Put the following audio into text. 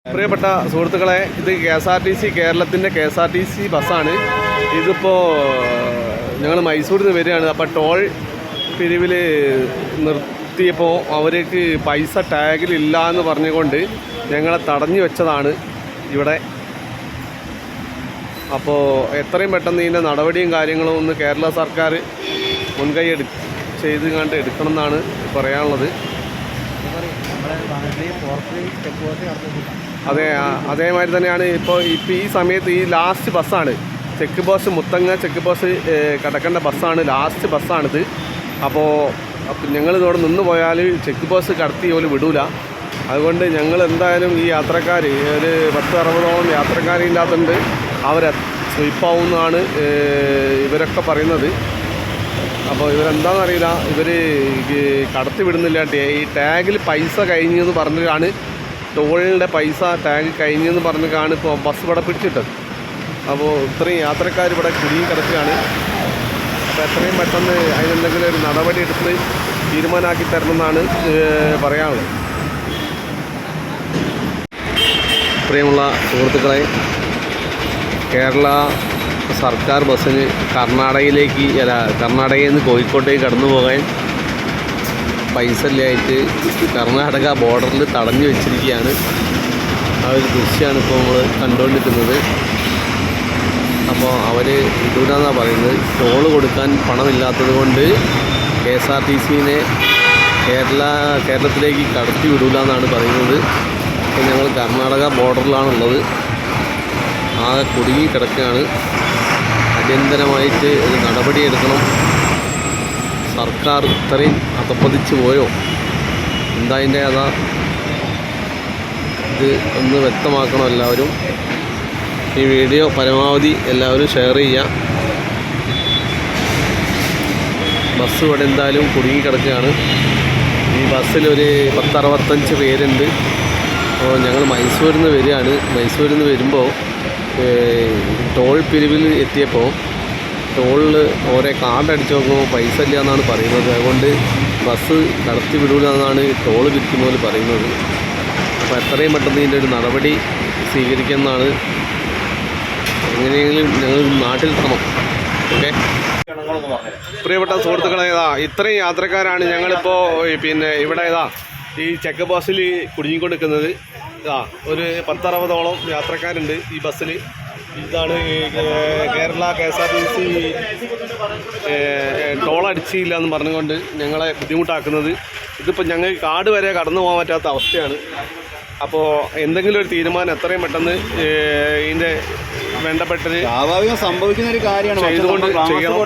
പ്രിയപ്പെട്ട സുഹൃത്തുക്കളെ, ഇത് KSRTC കേരളത്തിൻ്റെ KSRTC ബസ്സാണ്. ഇതിപ്പോൾ ഞങ്ങൾ മൈസൂരിൽ നിന്ന് വരികയാണ്. അപ്പോൾ ടോൾ പിരിവിൽ നിർത്തിയപ്പോൾ അവർക്ക് പൈസ ടാഗിലില്ല എന്ന് പറഞ്ഞുകൊണ്ട് ഞങ്ങളെ തടഞ്ഞു വെച്ചതാണ് ഇവിടെ. അപ്പോൾ എത്രയും പെട്ടെന്ന് ഇതിൻ്റെ നടപടിയും കാര്യങ്ങളും ഒന്ന് കേരള സർക്കാർ മുൻകൈ ചെയ്ത് കണ്ട് എടുക്കണം എന്നാണ് പറയാനുള്ളത്. അതേമാതിരി തന്നെയാണ് ഇപ്പോൾ ഈ സമയത്ത് ഈ ലാസ്റ്റ് ബസ്സാണ് check post, Muthanga check post കടക്കേണ്ട ബസ്സാണ്, ലാസ്റ്റ് ബസ്സാണിത്. അപ്പോൾ ഞങ്ങളിതോടെ നിന്ന് പോയാൽ ചെക്ക് പോസ്റ്റ് കടത്തി പോലും വിടൂല. അതുകൊണ്ട് ഞങ്ങൾ എന്തായാലും ഈ യാത്രക്കാർ ഒരു 10-60ഓളം യാത്രക്കാരില്ലാത്തതുണ്ട്, അവരെ സ്വീപ്പാവുമെന്നാണ് ഇവരൊക്കെ പറയുന്നത്. അപ്പോൾ ഇവരെന്താണെന്നറിയില്ല, ഇവർ കടത്തി വിടുന്നില്ല. ഈ ടാഗിൽ പൈസ കഴിഞ്ഞെന്ന് പറഞ്ഞിട്ടാണ്, ടോളിൻ്റെ പൈസ ടാഗ് കഴിഞ്ഞെന്ന് പറഞ്ഞിട്ടാണ് ഇപ്പോൾ ബസ് ഇവിടെ പിടിച്ചിട്ടത്. അപ്പോൾ ഇത്രയും യാത്രക്കാർ ഇവിടെ കുടുങ്ങി കിടക്കുകയാണ്. അപ്പോൾ എത്രയും പെട്ടെന്ന് അതിനെന്തെങ്കിലും ഒരു നടപടി എടുത്ത് തീരുമാനമാക്കി തരണമെന്നാണ് പറയാനുള്ളത്. പ്രിയമുള്ള സുഹൃത്തുക്കളെ, കേരള സർക്കാർ ബസ്സിന് കർണാടകയിൽ നിന്ന് കോഴിക്കോട്ടേക്ക് കടന്നു പോകാൻ പൈസ ഇല്ലായിട്ട് കർണാടക ബോർഡറിൽ തടഞ്ഞു വെച്ചിരിക്കുകയാണ്. ആ ഒരു ദൃശ്യമാണ് ഇപ്പോൾ നമ്മൾ കണ്ടുകൊണ്ടിരിക്കുന്നത്. അപ്പോൾ അവർ വിടൂലെന്നാണ് പറയുന്നത്. ടോള് കൊടുക്കാൻ പണമില്ലാത്തത് കൊണ്ട് KSRTCനെ കേരളത്തിലേക്ക് കടത്തി വിടൂലെന്നാണ് പറയുന്നത്. അപ്പോൾ ഞങ്ങൾ കർണാടക ബോർഡറിലാണുള്ളത്. ആകെ കുടുങ്ങി കിടക്കുകയാണ്. അടിയന്തരമായിട്ട് ഒരു നടപടിയെടുക്കണം. സർക്കാർ ഇത്രയും അധപ്പതിച്ച് പോയോ, എന്താ അതിൻ്റെ അതാ, ഇത് ഒന്ന് വ്യക്തമാക്കണം എല്ലാവരും. ഈ വീഡിയോ പരമാവധി എല്ലാവരും ഷെയർ ചെയ്യുക. ബസ് ഇവിടെ എന്തായാലും കുടുങ്ങി കിടക്കുകയാണ്. ഈ ബസ്സിലൊരു 10-65 പേരുണ്ട്. അപ്പോൾ ഞങ്ങൾ മൈസൂരിൽ നിന്ന് വരികയാണ്. മൈസൂരിൽ നിന്ന് വരുമ്പോൾ ടോൾ പിരിവിൽ എത്തിയപ്പോൾ ടോളിൽ ഓരോ കാർഡ് അടിച്ച് നോക്കുമ്പോൾ പൈസ ഇല്ല എന്നാണ് പറയുന്നത്. അതുകൊണ്ട് ബസ് കടത്തി വിടൂല എന്നാണ് ടോൾ വിൽക്കുന്നവർ പറയുന്നത്. അപ്പോൾ എത്രയും പെട്ടെന്ന് ഇതിൻ്റെ ഒരു നടപടി സ്വീകരിക്കുമെന്നാണ്. എങ്ങനെയെങ്കിലും ഞങ്ങൾ നാട്ടിലെത്തണം. ഓക്കെ, പ്രിയപ്പെട്ട സുഹൃത്തുക്കളെ, ഇത്രയും യാത്രക്കാരാണ് ഞങ്ങളിപ്പോൾ ഇവിടെ ഈ ചെക്ക് പോസ്റ്റിൽ കുടുങ്ങിക്കൊണ്ടിരിക്കുന്നത്. ഒരു 10-60ഓളം യാത്രക്കാരുണ്ട് ഈ ബസ്സിൽ. ഇതാണ് കേരള KSRTC ടോൾ അടിച്ചില്ല എന്ന് പറഞ്ഞുകൊണ്ട് ഞങ്ങളെ ബുദ്ധിമുട്ടാക്കുന്നത്. ഇതിപ്പോൾ ഞങ്ങൾക്ക് കാർഡ് വരെ കടന്നു പോകാൻ പറ്റാത്ത അവസ്ഥയാണ്. അപ്പോൾ എന്തെങ്കിലും ഒരു തീരുമാനം എത്രയും പെട്ടെന്ന് ഇതിൻ്റെ വേണ്ടപ്പെട്ടത് സ്വാഭാവികം സംഭവിക്കുന്ന ഒരു കാര്യമാണ് ചെയ്തുകൊണ്ട് ചെയ്യണം.